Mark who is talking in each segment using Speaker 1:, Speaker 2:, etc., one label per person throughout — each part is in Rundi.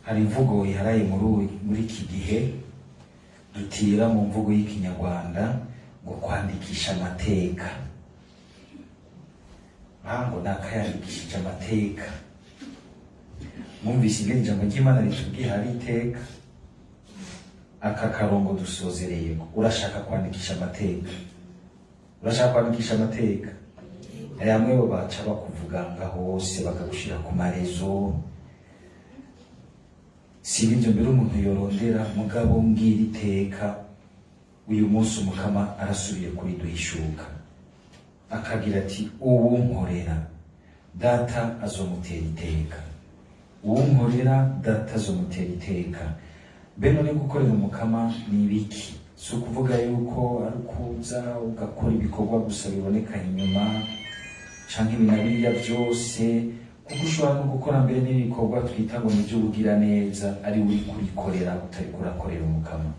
Speaker 1: hari imvugo iharaye muri iki gihe dutira mu mvugo y'ikinyarwanda ngo kwandikisha amateka. Ngo nakayandikishije amateka. Mwumvise ingene ijambo ry'Imana ritubwiye hari iteka. Aka karongo dusozereyeko, urashaka kwandikisha amateka? Urashaka kwandikisha amateka? Hamwe bo baca bakuvuga ngaho hose bakagushira ku marezo. Si ibyo mbere umuntu yorondera, mugabo mbwira iteka. Uyu munsi Umukama arasubiye kuri duhishuka, akagira ati uwunkorera data azomutera iteka. Uwunkorera data azomutera iteka. Beno ni gukorera Umukama ni ibiki? Si ukuvuga yuko ari kuza ugakora ibikorwa gusa biboneka inyuma canke ibinabiriya byose, kuko ushobora no gukora mbere n'ibikorwa twita ngo ni by'ubugira neza, ari uri kurikorera utari kurakorera Umukama.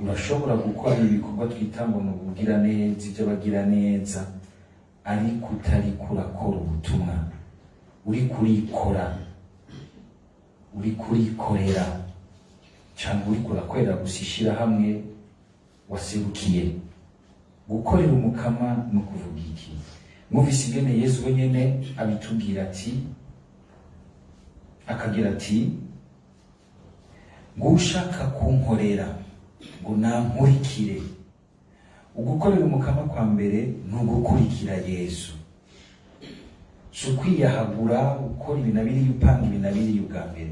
Speaker 1: Urashobora gukora ibikorwa twita ngo ni ubugira neza, iby'abagira neza, ariko utari kurakora ubutumwa. Uri kurikora, uri kurikorera, cyangwa uri kurakorera gusa ishirahamwe waserukiye. Gukorera Umukama ni ukuvuga iki? Mwumvise ingene Yesu wenyene abitubwira ati, akagira ati ngo ushaka kunkorera ngo nankurikire. Ugukorera Umukama kwa mbere ni ugukurikira Yesu. Si ukwiyahagura ukora ibinabiriya upanga ibinabiriya ubwa mbere,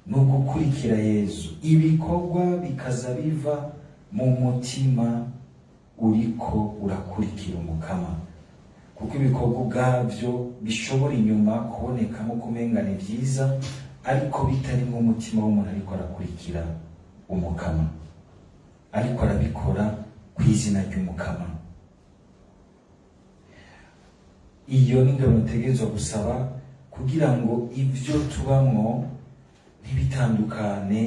Speaker 1: ni ugukurikira Yesu. Ibikorwa bikaza biva mu mutima uriko urakurikira Umukama, kuko ibikorwa ubwavyo bishobora inyuma kubonekamo kumengana vyiza, ariko bitari mu mutima w'umuntu ariko arakurikira Umukama, ariko arabikora kw'izina ry'Umukama. Iyo ni ngero ntegerezwa gusaba kugira ngo ivyo tubamwo ntibitandukane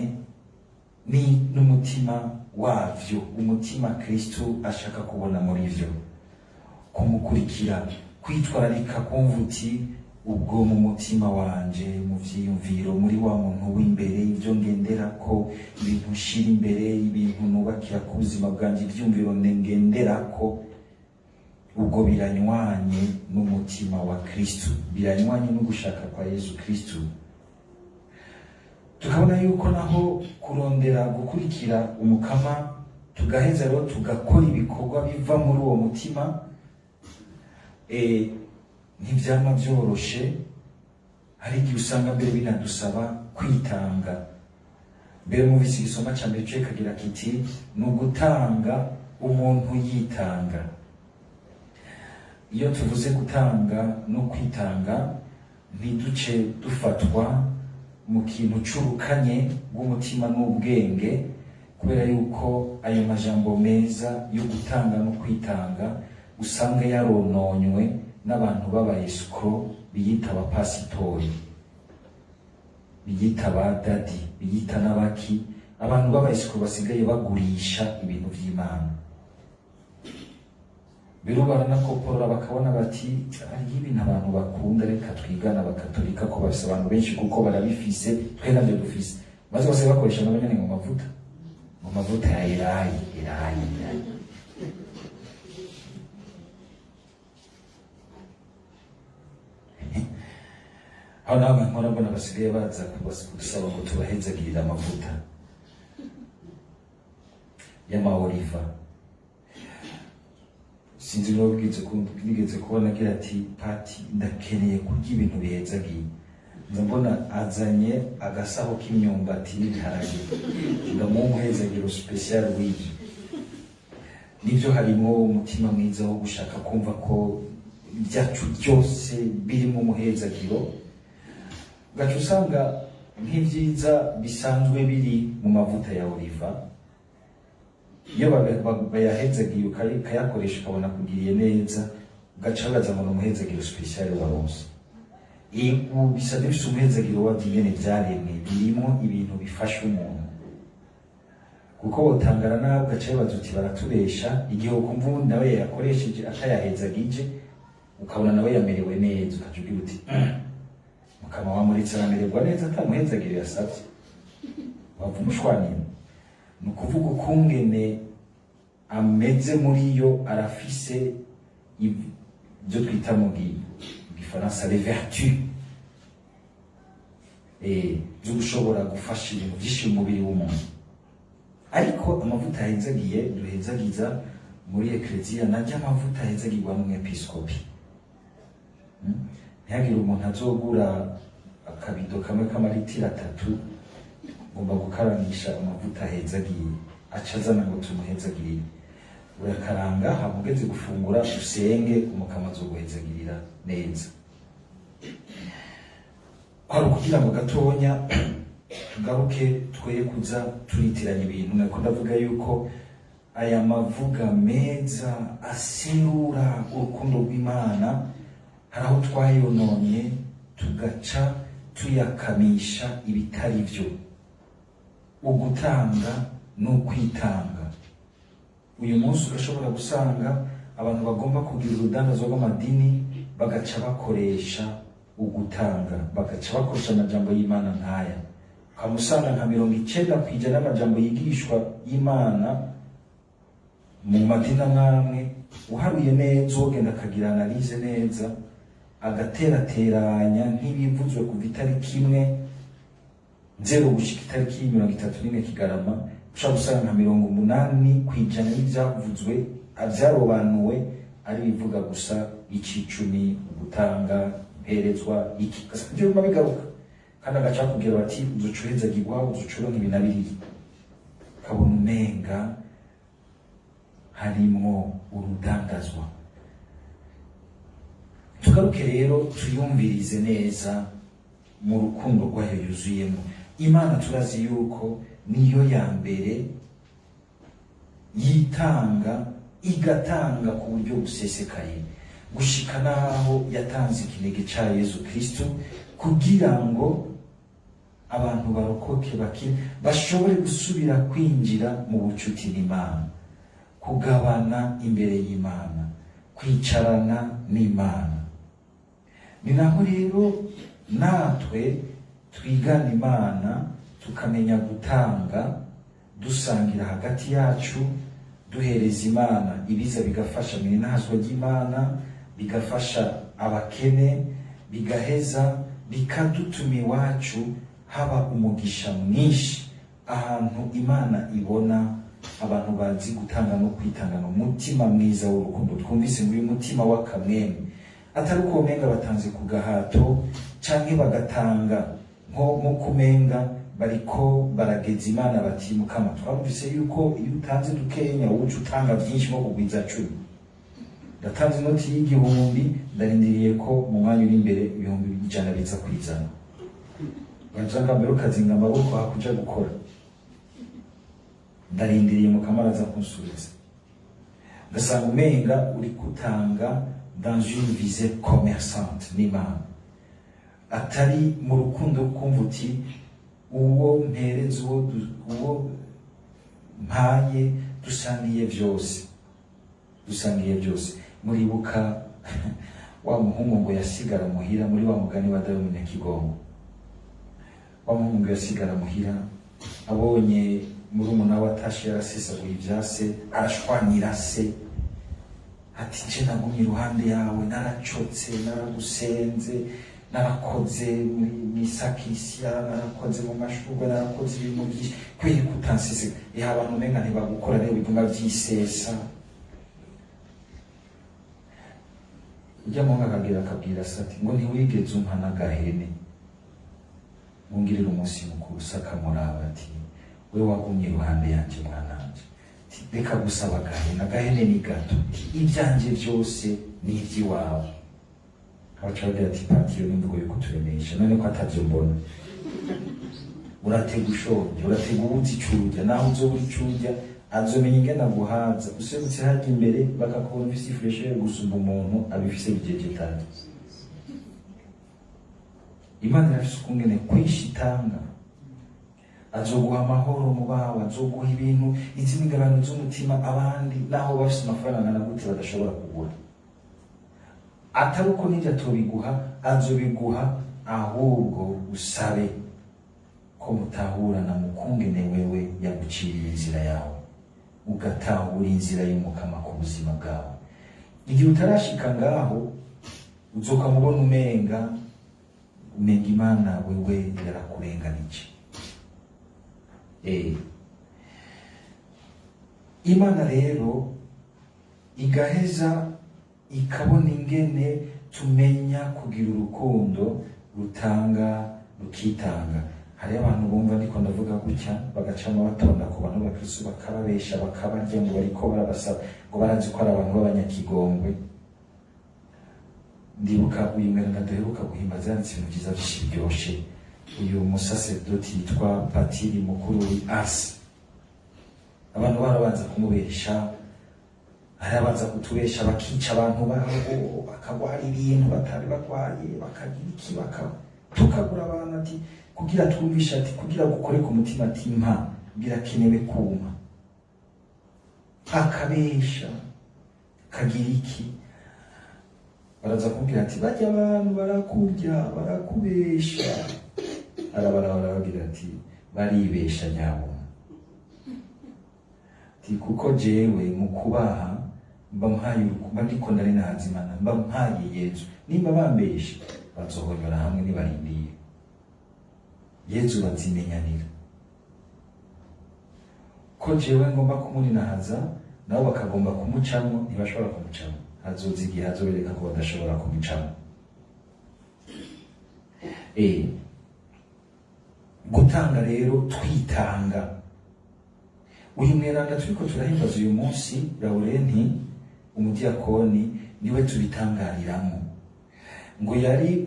Speaker 1: n'umutima wavyo, umutima Kristo ashaka kubona muri vyo. Kumukurikira, kwitwararika kumva uti ubwo mu mutima wanje, mu vyiyumviro, muri wa muntu w'imbere, ivyo ngenderako, ibintu nshira imbere, ibintu nubakira ku buzima bwanje, ivyumviro ngenderako, ubwo biranywanye n'umutima wa Kristo, biranywanye no gushaka kwa Yesu Kristo. Tukabona yuko naho kurondera gukurikira Umukama, tugaheza rero tugakora ibikorwa biva muri uwo mutima, ntivyama vyoroshe. Hari igihe usanga mbere binadusaba kwitanga. Mbere muvise igisoma ca mbere cyo kagira kiti ni ugutanga umuntu yitanga. Iyo tuvuze gutanga no kwitanga, ntiduce dufatwa mu kintu c'urukanye rw'umutima n'ubwenge, kubera yuko ayo majambo meza yo gutanga no kwitanga usanga yarononywe n'abantu b'abayesikro biyita abapasitori, biyita abadadi, biyita n'abaki, abantu b'abayesikro basigaye bagurisha ibintu vy'Imana. Bero baranakoporora bakabona bati ari ibintu abantu bakunda, reka twigana abakatolika ko bafise abantu benshi kuko barabifise, twe navyo dufise. Maze bose bakoresha n'abanyene mu mavuta ya elayi. Aho nawe nkora mbona basigaye baza gusaba ngo tubahezagirire amavuta y'amaoliva. Sinzi nigeze kubona agira ati pati ndakeneye kurya ibintu bihezagiye. Ndabona azanye agasaho k'imyumbati n'ibiharage, ndamuha umuhezagiro special w'ivyo. Nivyo harimo umutima mwiza wo gushaka kumva ko ibyacu byose birimo umuhezagiro. Gacu usanga nk'ivyiza bisanzwe biri mu mavuta ya oliva, iyo bayahezagiye ukayakoresha ukabona kugiriye neza, ugaca bazamana umuhezagiro special waronse. Ubu bisa bifise umuhezagiro wavyo nyene vyaremwe, birimo ibintu bifasha umuntu. Kuko wotangara nawe ugaca wibaza uti baraturesha, igihe ukumva uwundi nawe yakoresheje atayahezagije, ukabona nawe yamerewe neza, ukaca ugira uti ukaba wamuritse aramererwa neza atamuhezagiro yasavye wava umushwanira. Ni ukuvuga ukungene ameze muri yo, arafise ibyo twita mu gifaransa les vertus zo gushobora gufasha ibintu byinshi mu mubiri w'umuntu. Ariko amavuta ahezagiye duhezagiza muri ekleziya najya amavuta ahezagirwa n'umwepiskopi. Ntihagire umuntu azogura akabido kamwe k'amaritiro 3 ngomba gukaranisha amavuta ahezagiye aca azana ngo tumuhezagirire. Urakaranga hamugeze gufungura usenge umukama azoguhezagirira neza. Kwari kugira ngo gatonya tugaruke twoye kuza turitiranya ibintu. Nako ndavuga yuko aya mavuga meza aserura urukundo rw'Imana hari aho twayononye tugaca tuyakamisha ibitari byo. Ugutanga n'ukwitanga. Uyu munsi ugashobora gusanga abantu bagomba kugira urudandazwa rw'amadini bagaca bakoresha ugutanga, bagaca bakoresha amajambo y'Imana nkaya. Ukamusanga nka 90% y'amajambo yigishwa y'Imana mu madini amwe uharuye neza, ugenda akagira analize neza, agaterateranya nk'ibivuzwe ku itariki imwe 0 gushika itariki 31 Kigarama, ushobora gusanga nka 80% y'ibyavuzwe avyarobanuwe ari bivuga gusa icicumi, gutanga, imperezwa, iki byo bigaruka kandi agaca kugira bati uzucuhezagirwa uzucuronka ibintu abiri. Kabona umenga harimwo urudandazwa. Tugaruke rero tuyumvirize neza mu rukundo rwayo yuzuyemo. Imana turazi yuko niyo ya mbere yitanga, igatanga ku buryo busesekaye, gushika naho yatanze ikinege ca Yesu Kristo kugira ngo abantu barokoke bakire, bashobore gusubira kwinjira mu bucuti n'Imana, kugabana imbere y'Imana, kwicarana n'Imana. Ni naho rero natwe twigana Imana, tukamenya gutanga, dusangira hagati yacu, duhereza Imana ibiza bigafasha mu inahazwa ry'Imana, bigafasha abakene, bigaheza bikadutuma iwacu haba umugisha mwinshi, ahantu Imana ibona abantu bazi gutanga no kwitangana umutima mwiza w'urukundo. Twumvise ngo uyu mutima w'akamwemwe atari uko umenga batanze ku gahato canke bagatanga nko kumenga bariko barageza Imana bati mukama twumvise yuko iyo utanze dukenya uca utanga byinshi nko kugwiza 10. Ndatanze inoti y'1,000 ndarindiriye ko mu mwanya uri imbere 100 biza kwizana. Bajanga mbere ukazinga amaboko hakuja gukora. Ndarindiriye mukama araza kunsubiza. Ngasanga umenga uri kutanga dans une visée commerçante n'Imana, atari mu rukundo kumva uti uwo mpereza uwo mpaye dusangiye byose. Muribuka wa muhungu ngo yasigara muhira muri wa mugani wa Dawe Munyakigongo. Wa muhungu yasigara muhira abonye murumuna we atashe yarasisaguye ivyase, arashwanira se ati nje nagumye iruhande yawe, naracotse, naragusenze, narakoze muri sakisiya, narakoze mu mashurwe, narakoze ibintu byinshi kweri kutansise. Abantu menga ntibagukora rero biguma byisesa. Ujya mu nkakagira akabwira sati ngo ntiwigeze umpa n'agahene ngungirira umunsi mukuru. Sakamuraba ati we wagumye iruhande yanje mwananje, reka gusaba agahene ni gato, ibyanje byose ni iby'iwawe. Abacagira ati patiyo n'imvugo yo kuturemesha, none ko atavyo mbona. Uratega ushonje, uratega ubuzi icurya, naho uzobura icurya azomenya ingena guhaza. Usebutse hajya imbere bakakubona ufise ifreshere gusumba umuntu abifise bijegetanye. Imana irafise ukungene kwinshi itanga, azoguha amahoro mu bawe, azoguha ibintu, izindi ngabano z'umutima abandi naho bafise amafaranga na gute badashobora kugura. Atari uko nijya tubiguha, azobiguha ahubwo usabe ko mutahurana mu kungene wewe yaguciriye inzira yawe, ugatahura inzira y'umukama ku buzima bwawe. Igihe utarashika ngaho uzokamubona umenga Imana wewe yarakurenganije. Imana rero igaheza ikabona ingene tumenya kugira urukundo rutanga rukitanga. Hari abantu bumva ndiko ndavuga gutya bagacamo batonda ku bantu bakristo bakababesha bakabarya ngo bariko barabasaba ngo barazi ko ari abantu b'abanyakigongwe. Ndibuka uyu mwenda duheruka guhimbaza yanditse ibintu byiza biryoshe. Uyu musaserdoti yitwa Patiri mukuru w'Asi, abantu barabanza kumubesha, arabanza kutubesha bakica abantu babo, bakagwara ibintu batari barwaye, bakagira iki, tukagura abantu ati kugira twumvisha ati kugira gukore ku mutima ati mpa birakenewe kuma, akabesha kagira iki, baraza kumbwira ati bajya abantu barakubya barakubesha, arabagira ati baribesha nyabo ati kuko jewe mu kubaha mba mpaye mba ndiko ndari nazimana mba mpaye Yezu, nimba bambesha bazohonyora hamwe nibarindiye Yezu bazimenyanira ko jewe ngomba kumuninahaza nabo bakagomba kumucamo ntibashobora kumucamo, hazoza igihe hazobereka ko badashobora kumucamo. Gutanga rero twitanga. Uyu mweranda turiko turahimbaza uyu munsi Laurenti umudiyakoni niwe tubitangariramo, ngo yari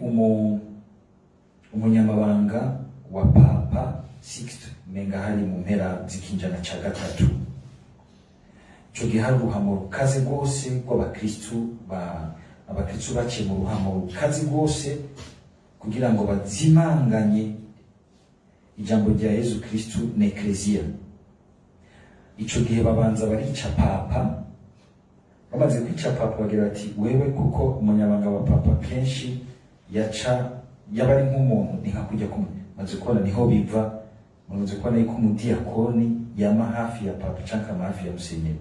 Speaker 1: umunyamabanga wa Papa Sixte menga hari mu mpera z'ikinjana ca gatatu. Ico gihe hari uruhamo rukaze rwose rw'abakristu abakristu baciye mu ruhamo rukaze rwose kugira ngo bazimanganye ijambo rya Yezu Kristu na Eklezia. Ico gihe babanza barica Papa, bamaze kwica Papa bagira ati wewe kuko umunyabanga wa Papa kenshi yaba ari nk'umuntu ntikakujya kumwe, maze kubona niho biva, maze kubona yuko umudiyakoni yama hafi ya Papa canke hafi ya Musenyeri.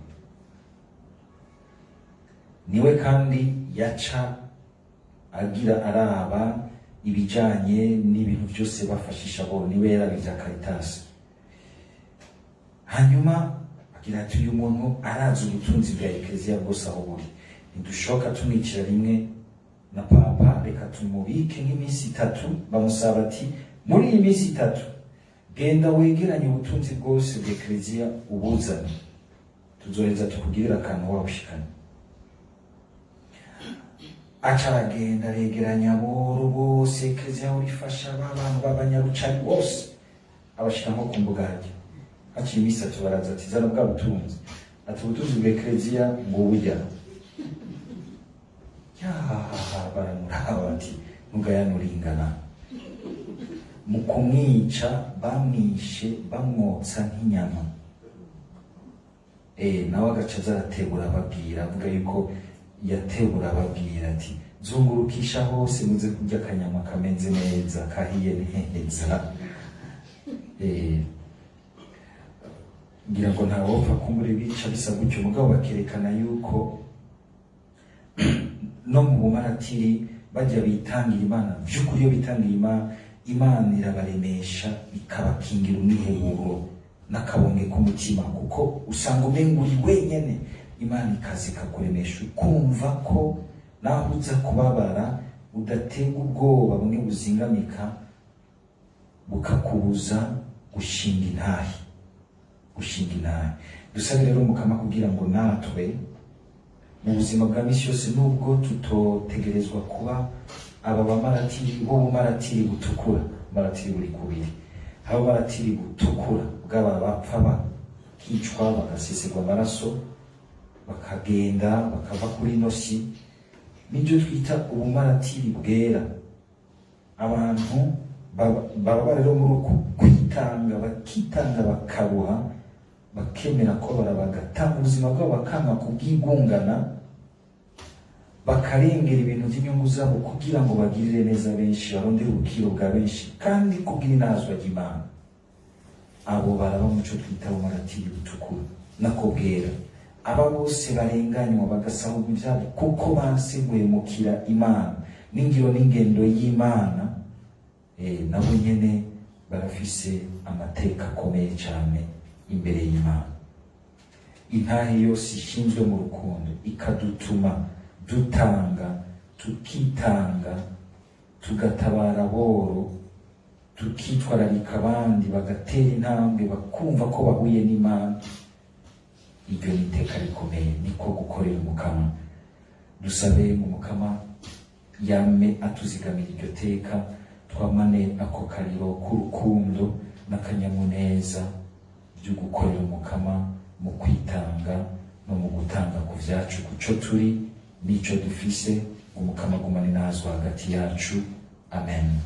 Speaker 1: Niwe kandi yaca agira araba ibijanye n'ibintu byose bafashisha bo, niwe yarabivya Caritas. Hanyuma agira ati uyu muntu arazi ubutunzi bwa Eklezia bwose aho buri, ntidushoka tumwicira rimwe na Papa, reka tumubike nk'iminsi 3. Bamusaba ati muri iyi minsi 3 genda wegeranye ubutunzi bwose bwa Eklezia ubuzane, tuzoheza tukugirira akantu wabushikana. Acaragenda aregeranya aboro bose Eklezia urifasha abantu b'abanyarucari bose abashika nko ku mbugage. Haciye iminsi 3 baraza ati zana bwa butunzi, ati ubutunzi bwa Eklezia ngo burya baramuraba ati ntugayanuringana. Mu kumwica bamwishe bamwotsa nk'inyama. Nawe agaca azaratebura ababwira, avuga yuko yatebura ababwira ati zungurukisha hose muze kurya akanyama kameze neza kahiye neza. Ngira ngo ntawopfa kumure bica bisa gutyo, mugabo bakerekana yuko no mu bumaratiri bajya bitangira Imana by'ukuri. Iyo bitangira Imana irabaremesha ikabakingira umwiheburo n'akabonge k'umutima, kuko usanga umenga uri wenyene, Imana ikazi kakuremesha ukumva ko naho uza kubabara udatenga ubwoba bumwe buzingamika bukakubuza gushinga intahe. Dusabe rero Mukama kugira ngo natwe mu buzima bwa misi yose, nubwo tutotegerezwa kuba aba bamaratiri b'ubumaratiri butukura, maratiri buri kubiri, haba maratiri butukura bw'aba bapfa bakicwa bagaseserwa amaraso bakagenda bakava kuri ino si, nibyo twita ubumaratiri bwera. Abantu baba rero muri uku kwitanga, bakitanga bakaruha, bakemera ko barabagatanga ubuzima bwabo bakanga kubwigungana, bakarengera ibintu by'inyungu zabo kugira ngo bagirire neza benshi, barondere ubukiro bwa benshi kandi kugira inazwa ry'Imana. Abo baraba muco twita umaratiri utukura nako bwera. Aba bose barenganywa bagasahurwa ibyabo kuko banse guhemukira Imana n'ingiro n'ingendo y'Imana, nabo nyene barafise amateka akomeye cyane imbere y'Imana. Intahe yose ishinzwe mu rukundo ikadutuma dutanga, tukitanga, tugatabara boro, tukitwararika abandi bagatera intambwe bakumva ko bahuye n'Imana. Iryo ni iteka rikomeye, niko gukorera Umukama. Dusabe mu Mukama yame atuzigamira iryo teka, twamane ako kariro k'urukundo n'akanyamuneza byo gukorera Umukama mu kwitanga no mu gutanga ku vyacu kuco turi n'ico dufise. Umukama agumane nazwa hagati yacu. Amen.